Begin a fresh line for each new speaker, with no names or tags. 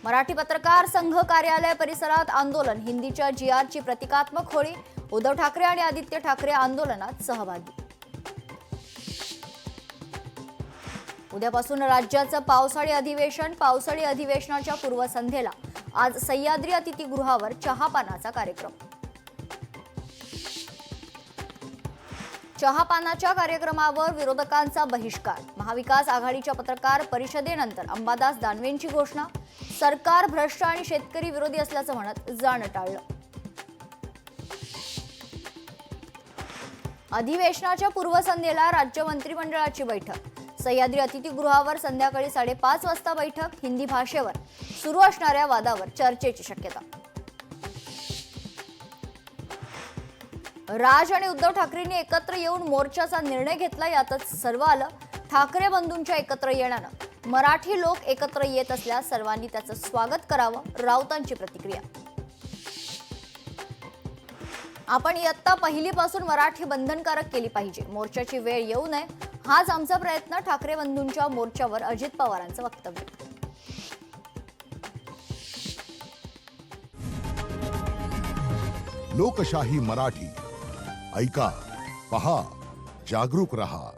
मराठी पत्रकार संघ कार्यालय परिसरात आंदोलन, हिंदीच्या GRची प्रतिकात्मक होळी, उद्धव ठाकरे आणि आदित्य ठाकरे आंदोलनात सहभागी। उद्यापासून राज्याचं पावसाळी अधिवेशन, पावसाळी अधिवेशनाच्या पूर्वसंध्येला आज सह्याद्री अतिथीगृहावर चहापानाचा कार्यक्रम। चहापानाच्या कार्यक्रमावर विरोधकांचा बहिष्कार, महाविकास आघाडीच्या पत्रकार परिषदेनंतर अंबादास दानवेंची घोषणा, सरकार भ्रष्ट आणि शेतकरी विरोधी असल्याचं म्हणत जाणं टाळलं। अधिवेशनाच्या पूर्वसंध्येला राज्य मंत्रिमंडळाची बैठक, सह्याद्री अतिथीगृहावर संध्याकाळी 5:30 वाजता बैठक, हिंदी भाषेवर सुरू असणाऱ्या वादावर चर्चेची शक्यता। राज आणि उद्धव ठाकरेंनी एकत्र येऊन मोर्चाचा निर्णय घेतला, यातच सर्व आलं। ठाकरे बंधूंच्या एकत्र येण्यानं मराठी लोक एकत्र येत असल्यास सर्वांनी त्याचं स्वागत करावं, राऊतांची प्रतिक्रिया। आपण इयत्ता पहिलीपासून मराठी बंधनकारक केली पाहिजे, मोर्चाची वेळ येऊ नये हाच आमचा प्रयत्न, ठाकरे बंधूंच्या मोर्चावर अजित पवारांचं वक्तव्य।
लोकशाही मराठी ऐका, पहा, जागरूक रहा।